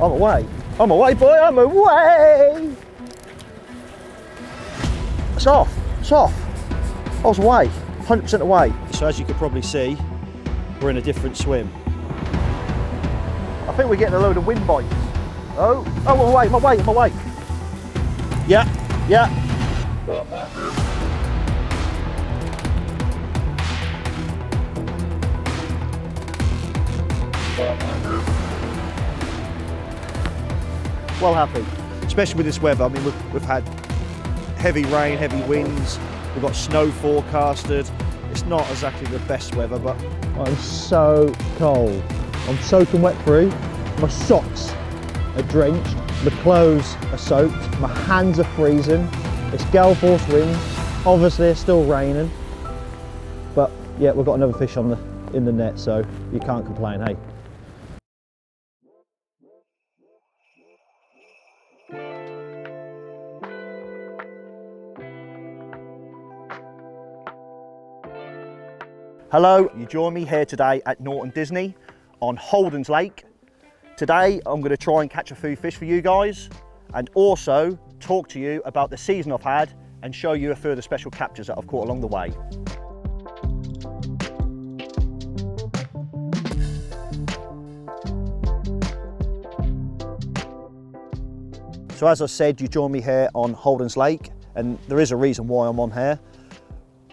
I'm away. I'm away, boy, I'm away. It's off, it's off. I was away, 100% away. So as you can probably see, we're in a different swim. I think we're getting a load of wind bites. Oh, I'm away, I'm away, I'm away. Yeah, yeah. Well happy, especially with this weather. I mean, we've had heavy rain, heavy winds, we've got snow forecasted. It's not exactly the best weather, but I'm so cold. I'm soaking wet through. My socks are drenched, the clothes are soaked, my hands are freezing. It's gale force winds. Obviously it's still raining, but yeah, we've got another fish on in the net, so you can't complain, hey. Hello, you join me here today at Norton Disney on Holden's Lake. Today I'm going to try and catch a few fish for you guys and also talk to you about the season I've had and show you a further special captures that I've caught along the way. So as I said, you join me here on Holden's Lake, and there is a reason why I'm on here.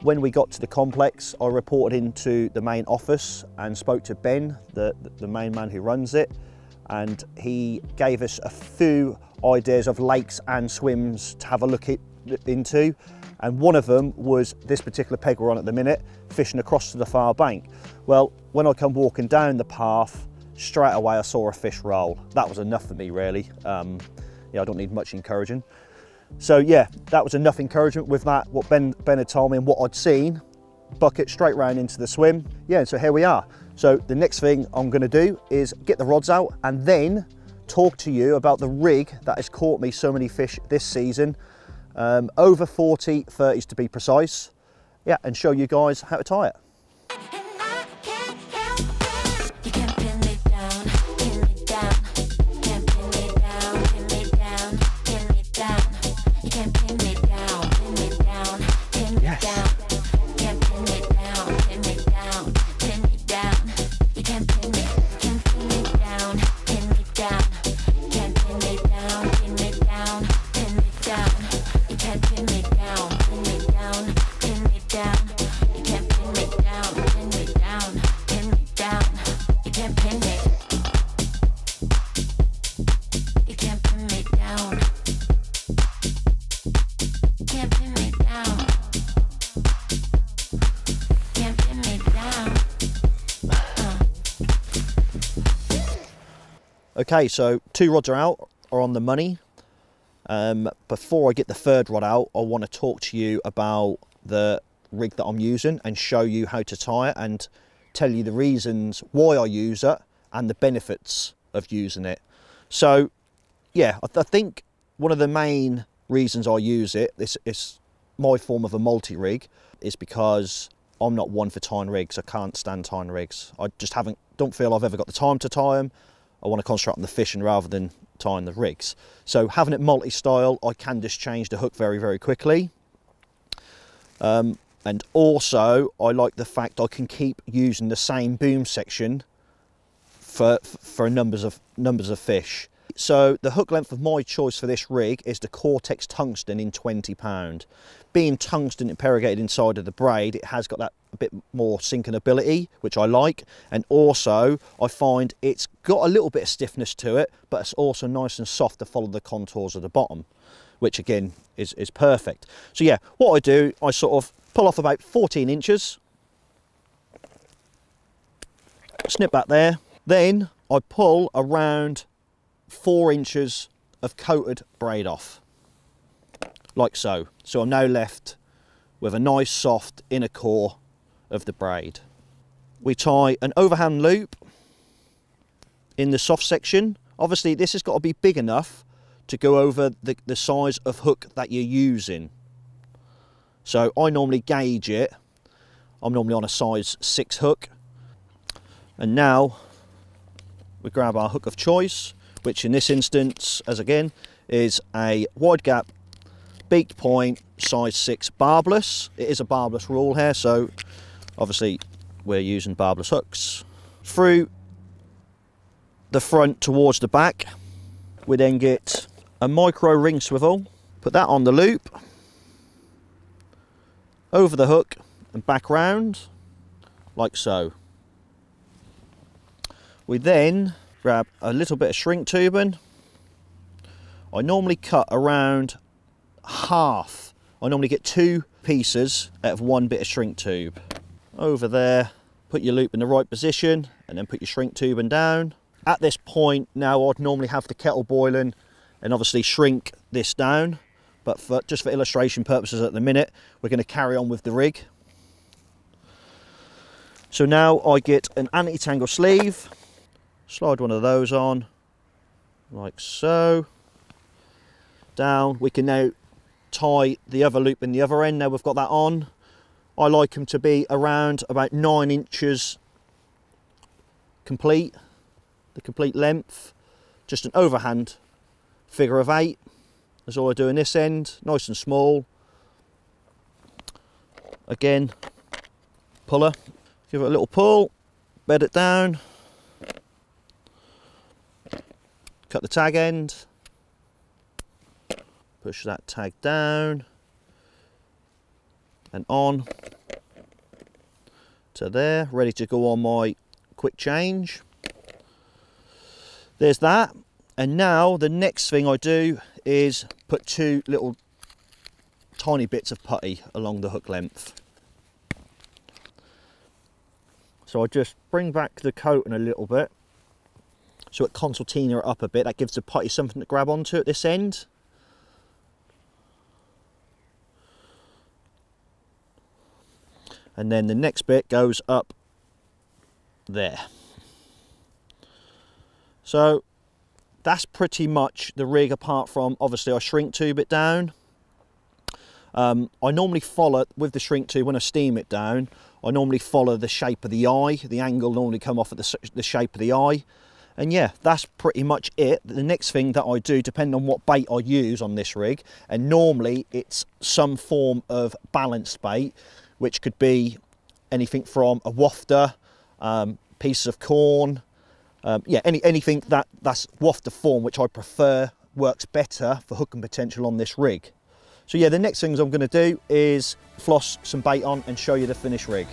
When we got to the complex, I reported into the main office and spoke to Ben, the main man who runs it, and he gave us a few ideas of lakes and swims to have a look into, and one of them was this particular peg we're on at the minute, fishing across to the far bank. Well, when I come walking down the path, straight away I saw a fish roll. That was enough for me, really. Yeah, I don't need much encouraging. So yeah, that was enough encouragement with that, what Ben had told me and what I'd seen. Bucket straight round into the swim. Yeah, so here we are. So the next thing I'm going to do is get the rods out and then talk to you about the rig that has caught me so many fish this season. Over 40, 30s to be precise. Yeah, and show you guys how to tie it. Okay, so 2 rods are out, or on the money. Before I get the 3rd rod out, I want to talk to you about the rig that I'm using and show you how to tie it and tell you the reasons why I use it and the benefits of using it. So yeah, I think one of the main reasons I use it, this is my form of a multi-rig, is because I'm not one for tying rigs. I can't stand tying rigs. I just don't feel I've ever got the time to tie them. I want to concentrate on the fishing rather than tying the rigs. So having it multi-style, I can just change the hook very, very quickly. And also, I like the fact I can keep using the same boom section for numbers of fish. So the hook length of my choice for this rig is the Cortex Tungsten in 20 pound. Being tungsten impregnated inside of the braid, it has got that a bit more sinking ability, which I like. And also, I find it's got a little bit of stiffness to it, but it's also nice and soft to follow the contours of the bottom, which again is perfect. So yeah, what I do, I sort of pull off about 14 inches, snip that there, then I pull around 4 inches of coated braid off, like so. So I'm now left with a nice soft inner core of the braid. We tie an overhand loop in the soft section. Obviously this has got to be big enough to go over the size of hook that you're using. So I normally gauge it. I'm normally on a size 6 hook. And now we grab our hook of choice. which in this instance, as again, is a wide gap, beaked point, size 6 barbless. It is a barbless rule here, so obviously we're using barbless hooks. Through the front towards the back, we then get a micro ring swivel, put that on the loop, over the hook and back round, like so. We then grab a little bit of shrink tubing. I normally cut around half. I normally get 2 pieces out of 1 bit of shrink tube. Over there, put your loop in the right position and then put your shrink tubing down. At this point now I'd normally have the kettle boiling and obviously shrink this down, but just for illustration purposes at the minute, we're going to carry on with the rig. So now I get an anti-tangle sleeve, slide one of those on, like so, down. We can now tie the other loop in the other end. Now we've got that on. I like them to be around about 9 inches complete, the complete length. Just an overhand figure of 8. That's all I do in this end, nice and small. Again, puller, give it a little pull, bed it down, cut the tag end, push that tag down and on to there, ready to go on my quick change. There's that. And now the next thing I do is put 2 little tiny bits of putty along the hook length. So I just bring back the coating a little bit, so it concertina it up a bit. That gives the putty something to grab onto at this end. And then the next bit goes up there. So that's pretty much the rig, apart from obviously I shrink tube it down. I normally follow, with the shrink tube, when I steam it down, I normally follow the shape of the eye. The angle normally come off at the shape of the eye. And yeah, that's pretty much it. The next thing that I do, depending on what bait I use on this rig, and normally it's some form of balanced bait, which could be anything from a wafter, pieces of corn, yeah, anything that's wafter form, which I prefer works better for hooking potential on this rig. So yeah, the next things I'm going to do is floss some bait on and show you the finished rig.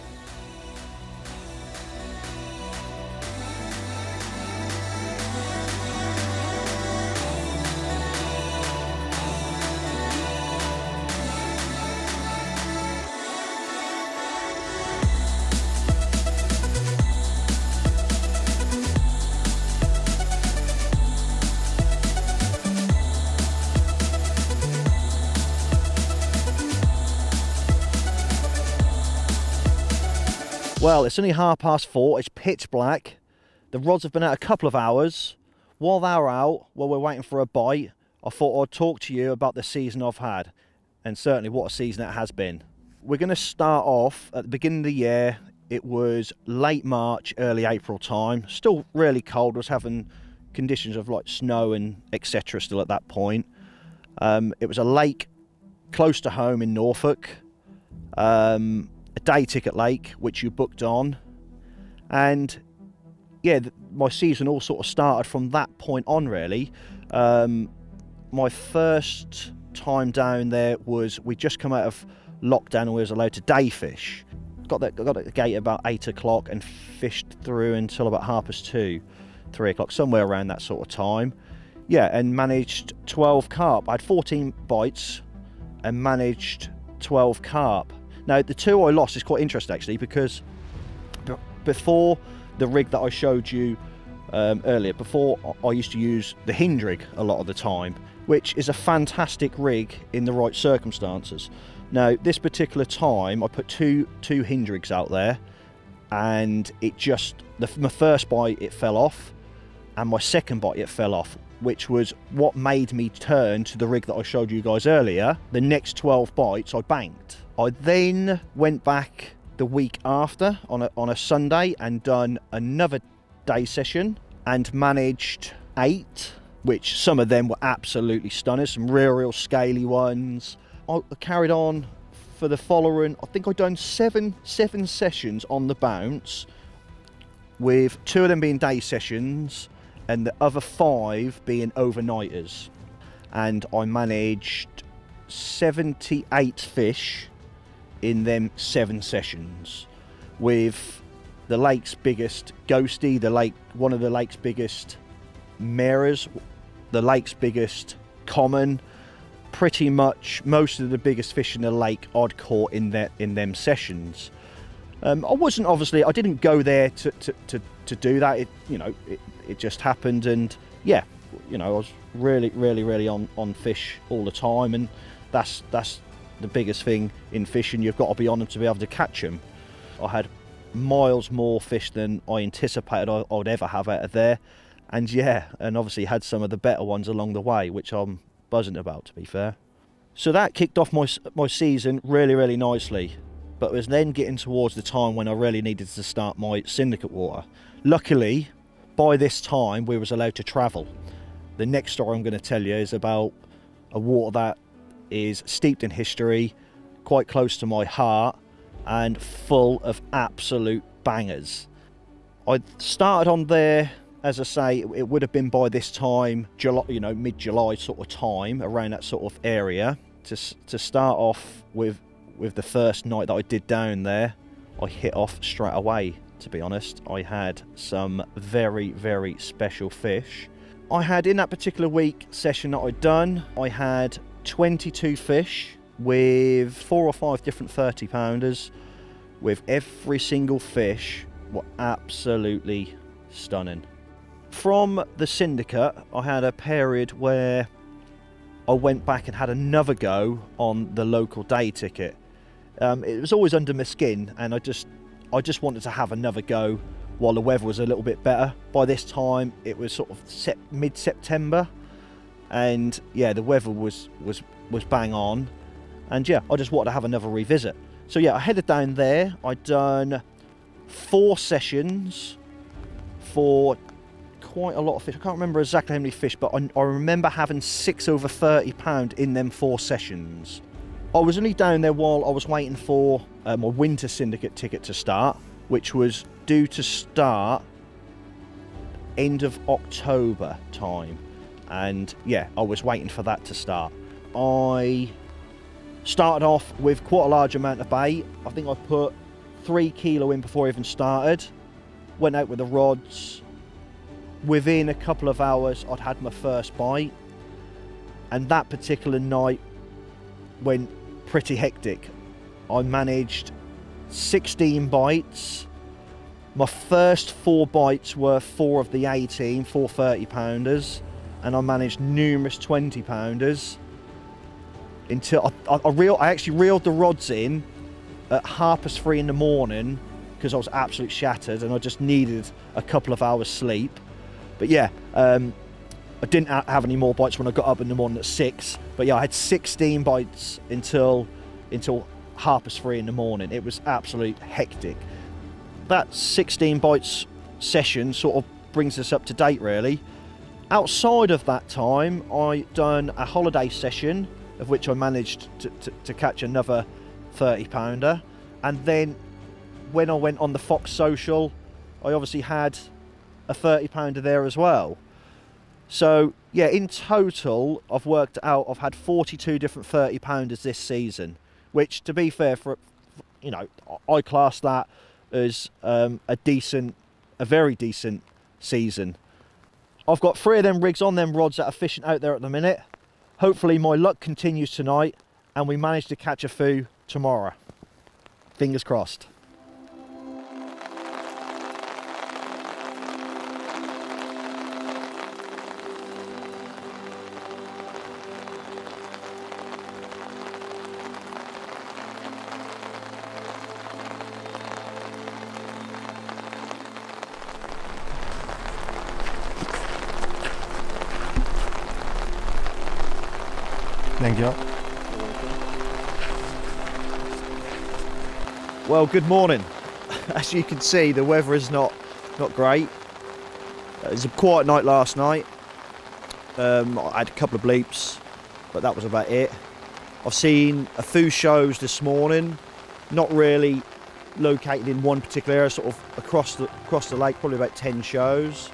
Well, it's only 4:30, it's pitch black. The rods have been out a couple of hours. While they're out, while we're waiting for a bite, I thought I'd talk to you about the season I've had, and certainly what a season it has been. We're going to start off at the beginning of the year. It was late March, early April time. Still really cold. I was having conditions of like snow and etc. still at that point. It was a lake close to home in Norfolk. A day ticket lake, which you booked on, and yeah, my season all sort of started from that point on, really. My first time down there was, we just come out of lockdown and we was allowed to day fish. Got at the gate about 8 o'clock and fished through until about 2:30, 3 o'clock, somewhere around that sort of time. Yeah, and managed 12 carp. I had 14 bites and managed 12 carp. Now, the 2 I lost is quite interesting, actually, because before the rig that I showed you earlier, before, I used to use the hinge rig a lot of the time, which is a fantastic rig in the right circumstances. Now, this particular time, I put two hinge rigs out there, and it just, my first bite, it fell off, and my second bite, it fell off, which was what made me turn to the rig that I showed you guys earlier. The next 12 bites, I banked. I then went back the week after on a Sunday and done another day session and managed 8 which some of them were absolutely stunning, some real scaly ones. I carried on for the following, I think I'd done seven sessions on the bounce, with 2 of them being day sessions and the other 5 being overnighters. And I managed 78 fish in them 7 sessions, with the lake's biggest ghosty, one of the lake's biggest mirrors, the lake's biggest common. Pretty much most of the biggest fish in the lake I'd caught in them sessions. I wasn't, obviously, I didn't go there to do that. It just happened, and yeah, I was really on fish all the time, and that's the biggest thing in fishing. You've got to be on them to be able to catch them. I had miles more fish than I anticipated I'd ever have out of there, and yeah, and obviously had some of the better ones along the way, which I'm buzzing about, to be fair. So that kicked off my season really nicely, but it was then getting towards the time when I really needed to start my syndicate water. Luckily, by this time we was allowed to travel. The next story I'm going to tell you is about a water that is steeped in history, quite close to my heart, and full of absolute bangers. I started on there, as I say, it would have been by this time, July, mid-July sort of time, around that sort of area. To start off with the first night that I did down there, I hit off straight away, to be honest. I had some very special fish. I had, in that particular week session that I'd done, I had 22 fish with 4 or 5 different 30 pounders, with every single fish were absolutely stunning. From the syndicate, I had a period where I went back and had another go on the local day ticket. It was always under my skin, and I just wanted to have another go while the weather was a little bit better. By this time it was sort of mid-September, and yeah, the weather was bang on, and yeah, I just wanted to have another revisit. So yeah, I headed down there. I'd done 4 sessions for quite a lot of fish. I can't remember exactly how many fish, but I remember having 6 over 30 pound in them 4 sessions. I was only down there while I was waiting for my winter syndicate ticket to start, which was due to start end of October time, and yeah, I was waiting for that to start. I started off with quite a large amount of bait. I think I put 3 kilo in before I even started. Went out with the rods. Within a couple of hours I'd had my first bite, and that particular night went pretty hectic. I managed 16 bites. My first 4 bites were 4 of the 18, 4 30 pounders, and I managed numerous 20 pounders until I actually reeled the rods in at 3:30 in the morning, because I was absolutely shattered and I just needed a couple of hours sleep. But yeah, I didn't have any more bites when I got up in the morning at 6. But yeah, I had 16 bites until 3:30 in the morning. It was absolute hectic. That 16 bites session sort of brings us up to date, really. Outside of that time, I done a holiday session, of which I managed to catch another 30 pounder. And then when I went on the Fox Social, I obviously had a 30 pounder there as well. So yeah, in total I've worked out I've had 42 different 30 pounders this season, which, to be fair, for I class that as a very decent season. I've got 3 of them rigs on them rods that are fishing out there at the minute. Hopefully my luck continues tonight and we manage to catch a few tomorrow. Fingers crossed. Thank you. Well, good morning. As you can see, the weather is not great. It was a quiet night last night. I had a couple of bleeps, but that was about it. I've seen a few shows this morning, not really located in one particular area, sort of across the lake, probably about 10 shows.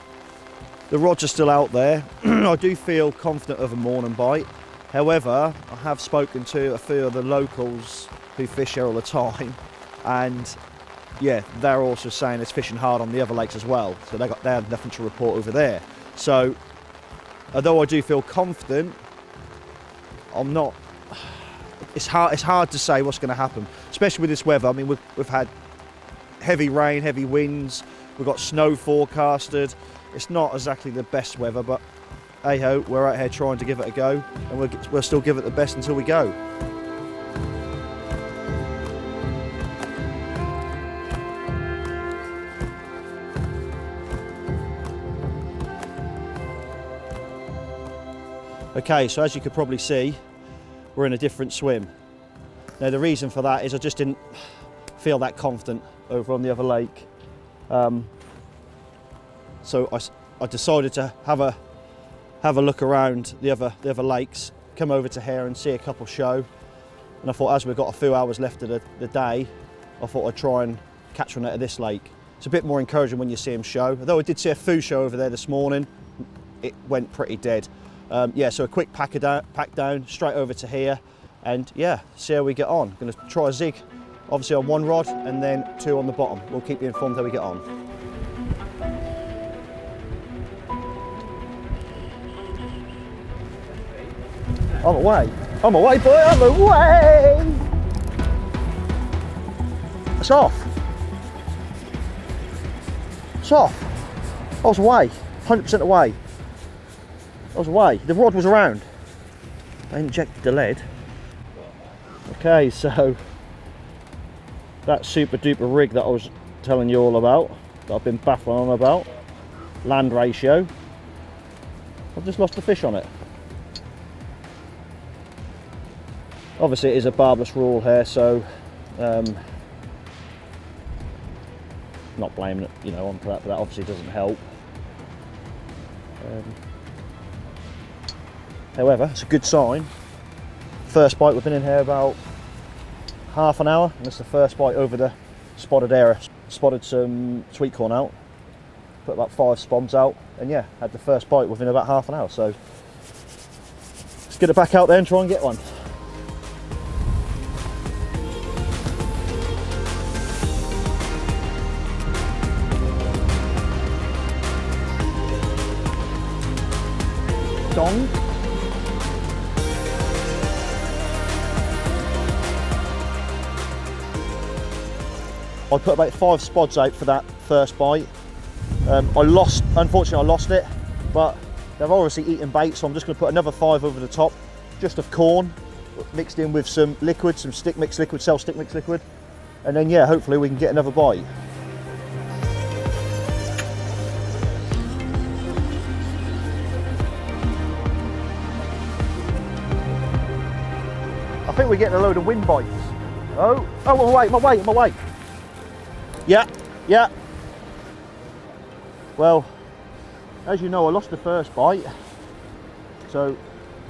The rods are still out there. I do feel confident of a morning bite. However, I have spoken to a few of the locals who fish here all the time, and yeah, they're also saying it's fishing hard on the other lakes as well. So they have nothing to report over there. So, although I do feel confident, I'm not. It's hard to say what's going to happen, especially with this weather. I mean, we've had heavy rain, heavy winds. We've got snow forecasted. It's not exactly the best weather, but hey ho, we're out here trying to give it a go, and we'll still give it the best until we go. Okay, so as you could probably see, we're in a different swim. Now the reason for that is I just didn't feel that confident over on the other lake. So I decided to have a look around the other lakes, come over to here and see a couple show. And I thought, as we've got a few hours left of the day, I thought I'd try and catch one out of this lake. It's a bit more encouraging when you see them show. Although I did see a few show over there this morning, it went pretty dead. Yeah, so a quick pack down, straight over to here, and yeah, see how we get on. Going to try a zig, obviously on one rod, and then 2 on the bottom. We'll keep you informed how we get on. I'm away, boy, I'm away! It's off. It's off. I was away, 100% away. I was away. The rod was around. I injected the lead. Okay, so that super duper rig that I was telling you all about, that I've been baffling on about, land ratio, I've just lost the fish on it. Obviously it is a barbless rule here, so not blaming it, you know, on that, but that obviously doesn't help. However, it's a good sign. First bite, we've been in here about half an hour, and it's the first bite over the spotted area. Spotted some sweet corn out, put about 5 spombs out, and yeah, had the first bite within about half an hour. So let's get it back out there and try and get one. Dong. I put about 5 spods out for that first bite. Unfortunately I lost it, but they've obviously eaten bait, so I'm just going to put another 5 over the top, just of corn, mixed in with some liquid, some stick mix liquid, stick mix liquid, and then yeah, hopefully we can get another bite. I think we're getting a load of wind bites. Oh, my way. Yeah. Well, as you know, I lost the first bite, so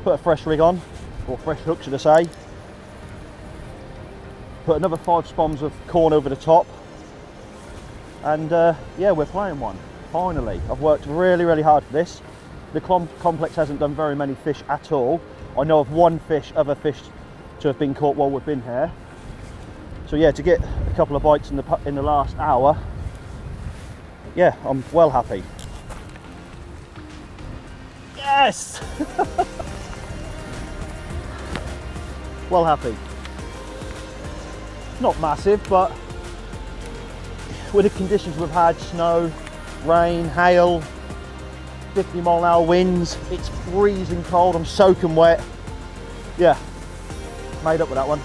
put a fresh rig on, or fresh hook should I say. Put another 5 spombs of corn over the top, and yeah, we're playing one, finally. I've worked really hard for this. The complex hasn't done very many fish at all. I know of one other fish to have been caught while we've been here. So yeah, to get a couple of bites in the last hour, yeah, I'm well happy. Yes! Well happy. Not massive, but with the conditions we've had, snow, rain, hail, 50-mile-an-hour winds, it's freezing cold, I'm soaking wet. Yeah, made up with that one.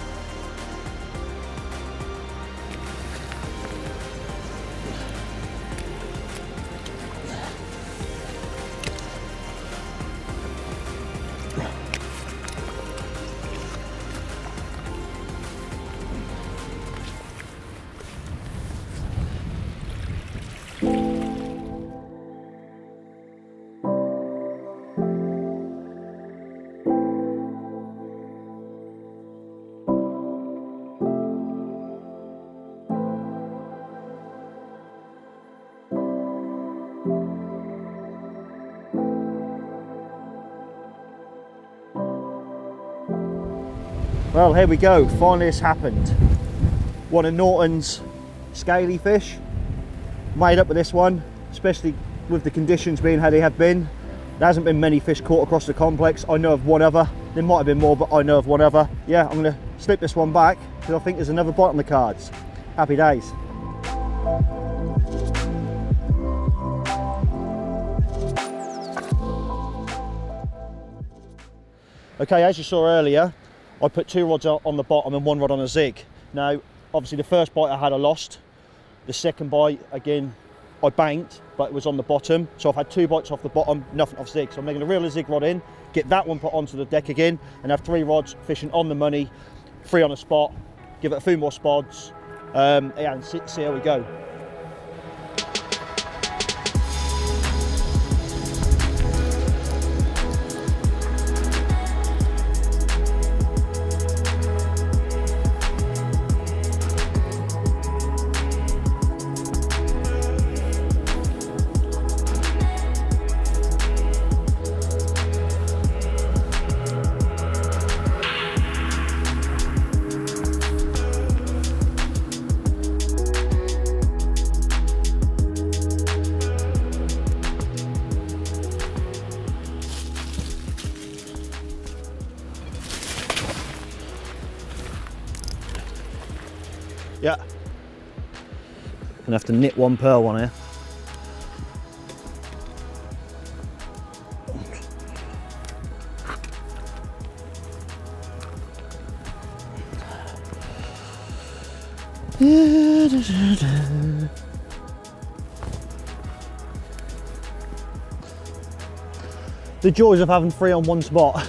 Well, here we go, finally it's happened. One of Norton's scaly fish. Made up with this one, especially with the conditions being how they have been. There hasn't been many fish caught across the complex. I know of one other. There might have been more, but I know of one other. Yeah, I'm gonna slip this one back because I think there's another bite on the cards. Happy days. Okay, as you saw earlier, I put 2 rods on the bottom and 1 rod on a zig. Now, obviously the first bite I had, I lost. The second bite, again, I banked, but it was on the bottom. So I've had 2 bites off the bottom, nothing off zig. So I'm making a reel of zig rod in, get that one put onto the deck again, and have 3 rods fishing on the money, 3 on a spot, give it a few more spods, yeah, and see how we go. Yeah, gonna have to knit one pearl on here. The joys of having 3 on one spot.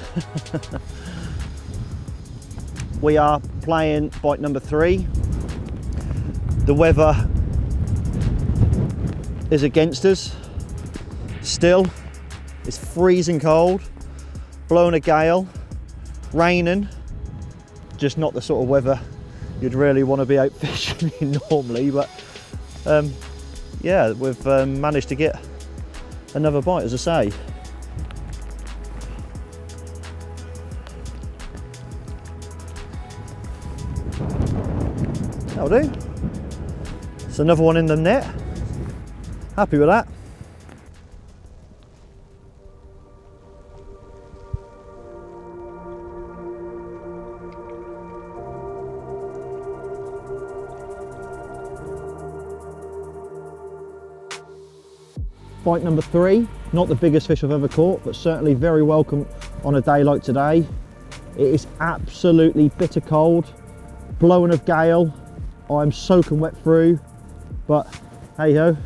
We are playing bite number 3. The weather is against us still. It's freezing cold, blowing a gale, raining. Just not the sort of weather you'd really want to be out fishing in normally, but yeah, we've managed to get another bite, as I say. That'll do. It's another one in the net. Happy with that. Bite number 3, not the biggest fish I've ever caught, but certainly very welcome on a day like today. It is absolutely bitter cold, blowing a gale. I'm soaking wet through, but hey ho,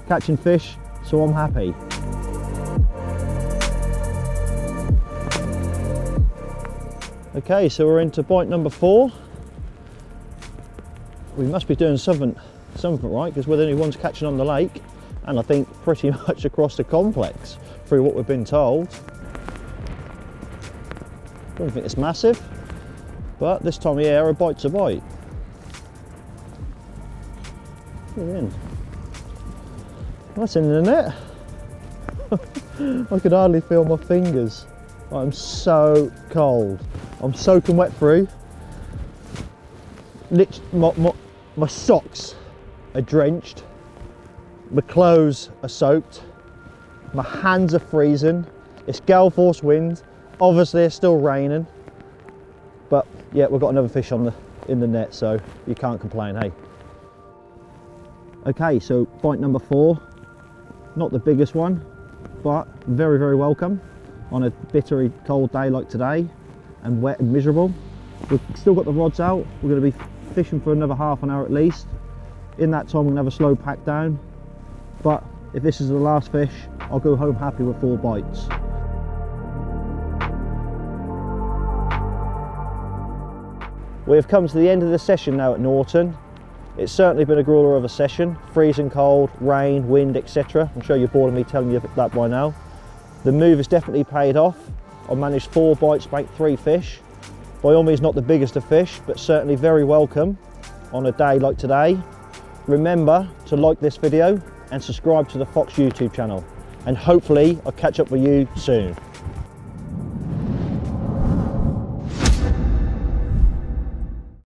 catching fish, so I'm happy. Okay, so we're into bite number 4. We must be doing something right, because we're the only ones catching on the lake, and I think pretty much across the complex through what we've been told. Don't think it's massive, but this time of year a bite's a bite. Get in. That's in the net. I could hardly feel my fingers. I'm so cold. I'm soaking wet through. My socks are drenched. My clothes are soaked. My hands are freezing. It's gale force wind. Obviously it's still raining. But yeah, we've got another fish in the net, so you can't complain, hey. Okay, so bite number 4, not the biggest one, but very, very welcome on a bittery cold day like today, and wet and miserable. We've still got the rods out. We're going to be fishing for another half an hour at least. In that time, we're going to have a slow pack down. But if this is the last fish, I'll go home happy with 4 bites. We have come to the end of the session now at Norton. It's certainly been a grueler of a session. Freezing cold, rain, wind, etc. I'm sure you're bored of me telling you that by now. The move has definitely paid off. I managed 4 bites, banked 3 fish. By all means not the biggest of fish, but certainly very welcome on a day like today. Remember to like this video and subscribe to the Fox YouTube channel. And hopefully I'll catch up with you soon.